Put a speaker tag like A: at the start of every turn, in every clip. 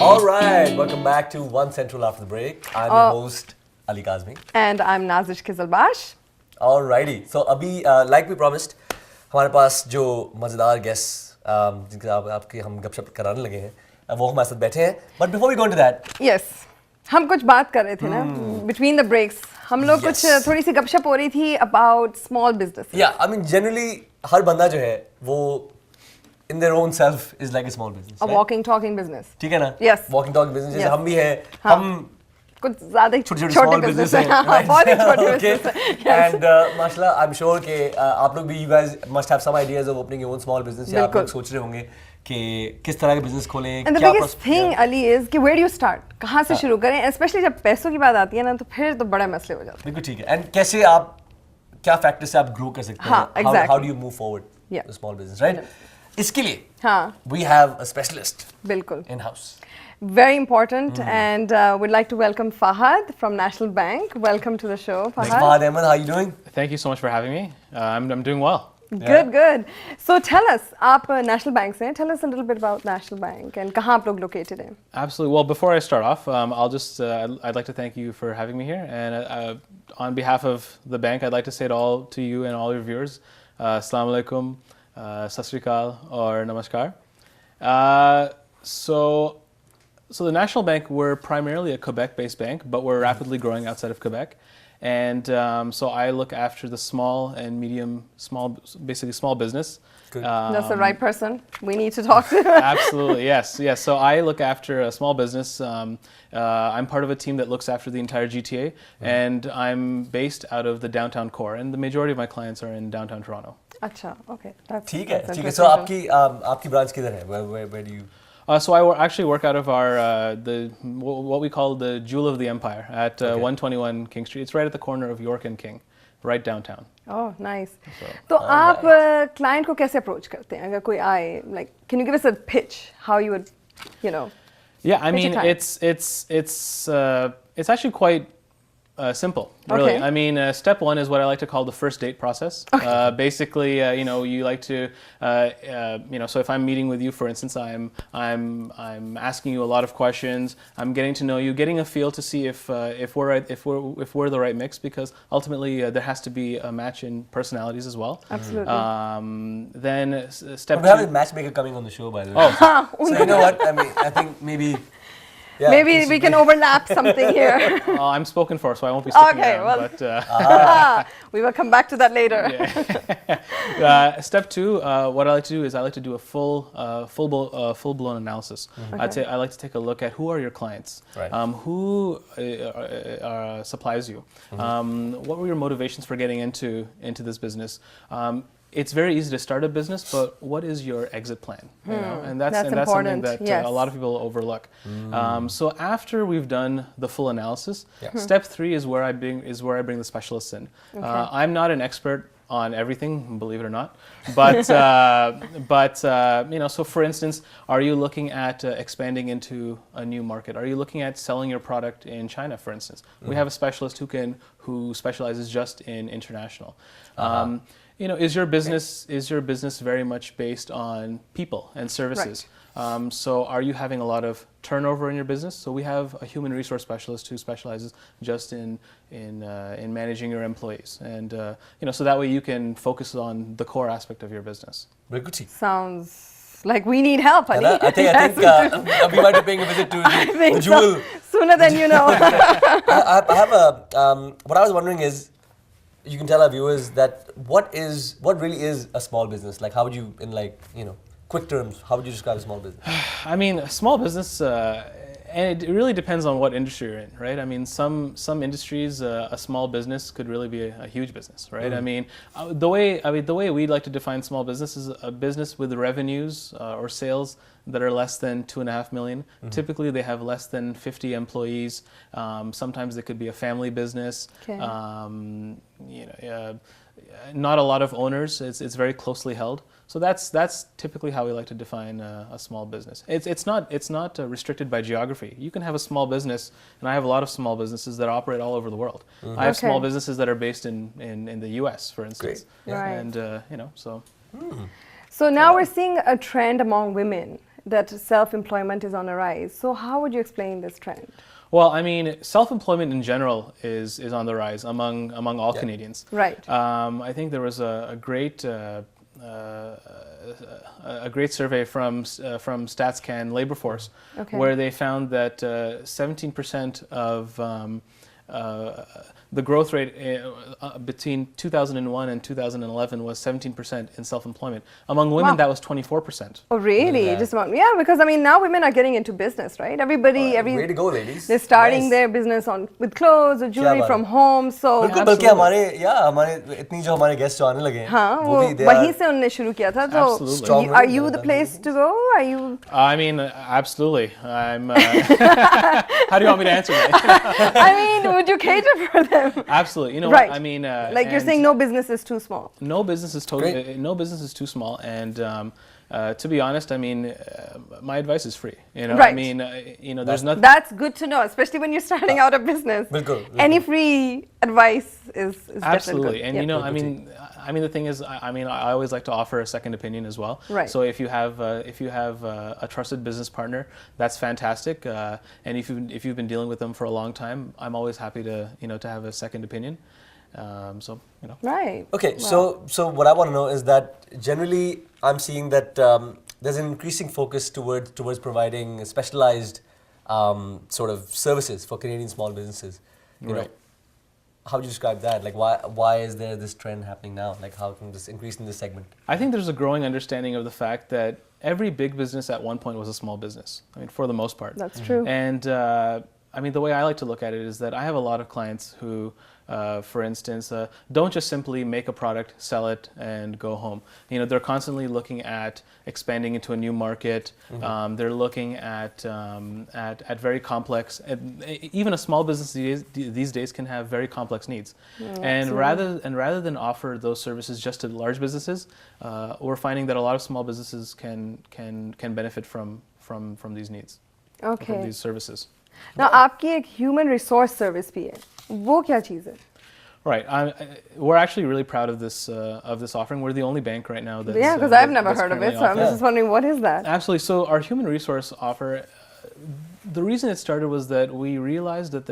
A: All right, welcome back to One Central after the break. I'm your host Ali Kazmi.
B: And I'm Nazish Kizalbash.
A: Alrighty, so अभी like we promised, हमारे पास जो मजेदार guests जिनके आपके हम गपशप कराने लगे हैं, वो हमारे साथ बैठे हैं. But before we go into that,
B: Yes, हम कुछ बात कर रहे थे ना between the breaks. हम लोग कुछ थोड़ी सी गपशप हो रही थी about small businesses.
A: yeah, I mean generally हर बंदा जो है वो in their own self is like a small business.
B: A walking, talking business.
A: ठीक है ना?
B: Yes.
A: Walking talking business जैसे
B: Yes.
A: हम भी हैं, हम
B: कुछ ज़्यादा ही
A: छोटे
B: छोटे
A: business
B: हैं,
A: हैं,
B: बहुत ही छोटे
A: okay.
B: business हैं. Yes.
A: And माशाल्लाह I'm sure कि आप लोग भी you guys must have some ideas of opening your own small business या आप लोग सोच रहे होंगे कि किस तरह के business खोलें.
B: And the biggest thing Ali is कि where do you start? कहाँ से शुरू करें? Especially जब पैसों की बात आती है ना तो फिर तो बड़ा मसले हो जाते हैं.
A: बिल्कुल ठीक है. And कैसे आप क्या factors से आप grow कर सकते हैं?
B: हाँ, exactly.
A: How do you move forward the small business, right? इसके लिए
B: हाँ.
A: we have a specialist
B: बिल्कुल.
A: in house.
B: Very important, and we'd like to welcome Fahad from National Bank. Welcome to the show, Fahad.
A: Fahad Ahmed, how are you doing?
C: Thank you so much for having me. I'm doing well.
B: Good, good. So tell us, आप National Bank से हैं. Tell us a little bit about National Bank and कहाँ आप लोग located हैं.
C: Absolutely. Well, before I start off, I'll just I'd like to thank you for having me here, and on behalf of the bank, I'd like to say it all to you and all your viewers. Assalamu alaikum, sat sri akal, or namaskar. So the National Bank, we're primarily a Quebec-based bank, but we're rapidly growing outside of Quebec. And so I look after the small and medium, basically small business.
A: Good.
B: That's the right person we need to talk to.
C: Absolutely, yes. So I look after a small business. I'm part of a team that looks after the entire GTA, and I'm based out of the downtown core, and the majority of my clients are in downtown Toronto.
B: अच्छा, okay. That's
A: ठीक है.
B: interesting.
A: So आपकी branch किधर है? Where do you?
C: So I actually work out of our what we call the Jewel of the Empire at 121 King Street. It's right at the corner of York and King, right downtown.
B: Oh, nice. तो आप client को कैसे approach करते हैं? अगर कोई आए, like, can you give us a pitch how you would, you know?
C: Yeah, I
B: pitch a
C: mean it's actually quite simple, really.
B: Okay.
C: I mean, step one is what I like to call the first date process.
B: Okay.
C: Basically, you like to, so if I'm meeting with you, for instance, I'm asking you a lot of questions. I'm getting to know you, getting a feel to see if we're the right mix, because ultimately there has to be a match in personalities as well.
B: Absolutely.
C: Then step
A: We have a
C: two.
A: matchmaker coming on the show, by the way.
C: Oh,
A: So you know what? I mean, I think maybe. Yeah,
B: Maybe we can overlap something here.
C: I'm spoken for, so I won't be sticking
B: Okay,
C: around.
B: well, we will come back to that later.
C: Step two, what I like to do is I like to do a full-blown analysis.
B: Okay.
C: I like to take a look at who are your clients,
A: Right.
C: who supplies you, what were your motivations for getting into this business. It's very easy to start a business, but what is your exit plan? You know? And that's something
B: important.
C: that
B: Yes.
C: a lot of people overlook. So after we've done the full analysis,
A: Yeah.
C: step three is where I bring the specialists in.
B: Okay.
C: I'm not an expert on everything, believe it or not, but so for instance, are you looking at expanding into a new market? Are you looking at selling your product in China, for instance? We have a specialist who specializes just in international. Is your business very much based on people and services?
B: Right.
C: So are you having a lot of turnover in your business? So we have a human resource specialist who specializes just in managing your employees, and so that way you can focus on the core aspect of your business.
A: बिल्कुल ठीक.
B: Sounds like we need help, Ali.
A: I think we might be paying a visit to the Jewel.
B: Sooner than you know.
A: I have what I was wondering is, you can tell our viewers that what really is a small business? Like, how would you, in quick terms, how would you describe a small business?
C: I mean, a small business, and it really depends on what industry you're in, right? I mean, some industries, a small business could really be a huge business, right? I mean, the way we'd like to define small business is a business with revenues or sales that are less than 2.5 million. Typically, they have less than 50 employees. Sometimes they could be a family business.
B: Okay.
C: Not a lot of owners. It's very closely held. So that's typically how we like to define a small business. It's not restricted by geography. You can have a small business, and I have a lot of small businesses that operate all over the world. I have small businesses that are based in the U.S., for instance.
A: Great.
B: Right.
C: And so.
B: So now we're seeing a trend among women, that self-employment is on a rise. So how would you explain this trend?
C: Well, I mean, self-employment in general is on the rise among all Canadians.
B: Right.
C: I think there was a great survey from StatsCan Labor Force, where they found that 17% of the growth rate between 2001 and 2011 was 17% in self-employment. Among women, that was 24%.
B: Oh, really?
A: Yeah.
B: Just about, yeah, because I mean, now women are getting into business, right? Everybody,
A: way to go, ladies.
B: they're starting
A: Nice.
B: their business with clothes or jewelry
A: बात
B: from
A: है?
B: home. So,
A: बिल्कुल बल्कि हमारे इतनी जो हमारे guest जो आने लगे हैं
B: हाँ,
A: वो भी
B: वहीं से उन्होंने शुरू किया था. So,
C: Absolutely.
B: are you the place to go? Are you?
C: I mean, absolutely. I'm. How do you want me to answer that?
B: I mean, would you cater for them?
C: Absolutely. You know
B: Right.
C: what I mean?
B: Like you're saying, no business is too small.
C: No business is no business is too small, and to be honest, I mean, my advice is free. You know,
B: Right.
C: I mean, there's nothing.
B: That's good to know, especially when you're starting out a business.
A: बिल्कुल,
B: Any free advice is definitely
C: Absolutely,
B: good.
C: and
B: Yeah.
C: you know, I mean, the thing is, I mean, I always like to offer a second opinion as well.
B: Right.
C: So if you have a trusted business partner, that's fantastic. And if you've been dealing with them for a long time, I'm always happy to to have a second opinion. So you know.
B: Right.
A: Okay,
B: Wow.
A: so what I want to know is that generally I'm seeing that there's an increasing focus towards providing specialized sort of services for Canadian small businesses. You know, how would you describe that? Like, why is there this trend happening now? Like, how can this increase in this segment?
C: I think there's a growing understanding of the fact that every big business at one point was a small business. I mean, for the most part.
B: That's true.
C: And I mean, the way I like to look at it is that I have a lot of clients who, for instance, don't just simply make a product, sell it, and go home. You know, they're constantly looking at expanding into a new market. They're looking at very complex. Even a small business these days can have very complex needs. And rather than offer those services just to large businesses, we're finding that a lot of small businesses can benefit from these needs, from these services.
B: Now, आपकी एक human resource service भी है. वो क्या चीज़ है?
C: Right. We're actually really proud of this offering. We're the only bank right now that's
B: Yeah, because I've never heard of it, so I'm just wondering what is that?
C: Absolutely. So our human resource offer, the reason it started was that we realized that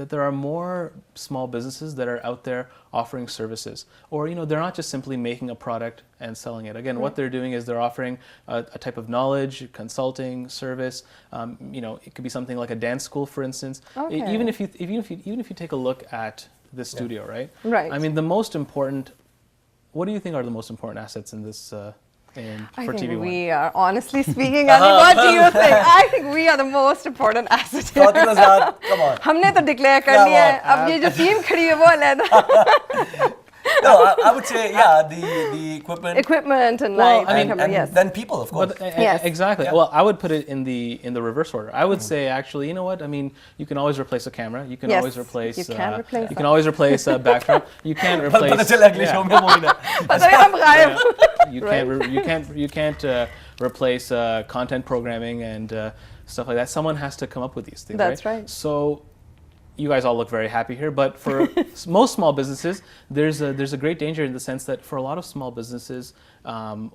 C: there are more small businesses that are out there offering services, or they're not just simply making a product and selling it. Again, what they're doing is they're offering a type of knowledge, consulting service. It could be something like a dance school, for instance.
B: Okay.
C: Even if you take a look at this studio, right?
B: Right.
C: I mean, the most important. What do you think are the most important assets in this?
B: I
C: for
B: think
C: Tvone?
B: we are, honestly speaking, Ali, what do you think? I think we are the most important asset here.
A: Come on.
B: हमने तो declare कर लिया है. अब ये जो team खड़ी है वो अलग.
A: No, I would say, yeah, the equipment.
B: Equipment and
C: Well,
B: lights.
C: I mean,
A: and
B: yes.
A: then people, of course.
B: Yes.
C: Exactly.
A: Yeah.
C: Well, I would put it in the reverse order. I would say, actually, you know what? I mean, you can always replace a camera. You can
B: Yes,
C: always replace.
B: you can replace
C: You can always replace a backdrop. You can't replace.
A: पता चला अगले show में वो ही ना.
B: पता है हम गायब.
C: You can't replace content programming and stuff like that. Someone has to come up with these things.
B: That's right.
C: So you guys all look very happy here, but for most small businesses, there's a great danger in the sense that for a lot of small businesses,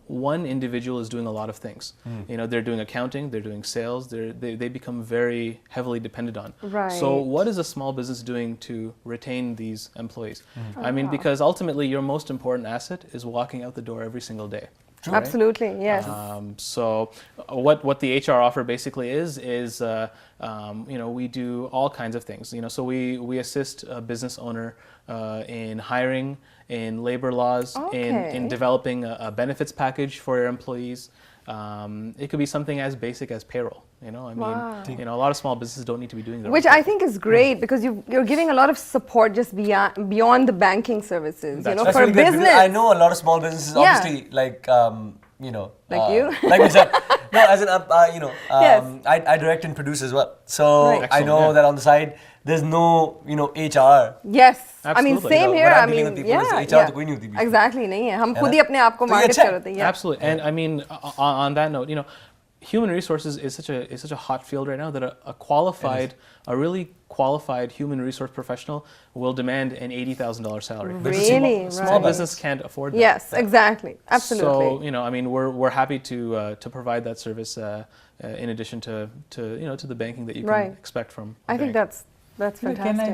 C: one individual is doing a lot of things. They're doing accounting, they're doing sales, they become very heavily dependent on.
B: Right.
C: So what is a small business doing to retain these employees? I mean, because ultimately your most important asset is walking out the door every single day.
A: True.
B: Absolutely, yes.
C: So what the HR offer basically is we do all kinds of things. So we assist a business owner in hiring, in labor laws, in developing a benefits package for your employees. It could be something as basic as payroll.
B: Wow.
C: A lot of small businesses don't need to be doing that.
B: Which I think is great because you're giving a lot of support just beyond the banking services.
A: That's
B: for
A: really good,
B: business.
A: because I know a lot of small businesses,
B: Yeah.
A: obviously, like
B: you?
A: like myself. No, as in,
B: Yes.
A: I direct and produce as well. So
B: Right.
A: I know
C: Excellent,
A: that on the side, there's no, HR.
B: Yes. I mean,
C: Absolutely.
B: same
A: When
B: here.
A: I'm
B: I
A: dealing
B: mean,
A: with people,
B: yeah.
A: HR तो कोई नहीं होती बीच में.
B: Exactly, नहीं है. हम खुद ही अपने आप को
A: तो ये
B: market
A: अच्छा है.
B: कर रहे हैं. Yeah.
C: Absolutely. And I mean, on that note, human resources is such a hot field right now that a really qualified human resource professional will demand an $80,000 salary.
B: Really?
C: Small business can't afford that.
B: Yes, exactly. Absolutely.
C: So, I mean, we're happy to provide that service in addition to the banking that you can expect from a
B: I think
C: bank.
B: that's fantastic.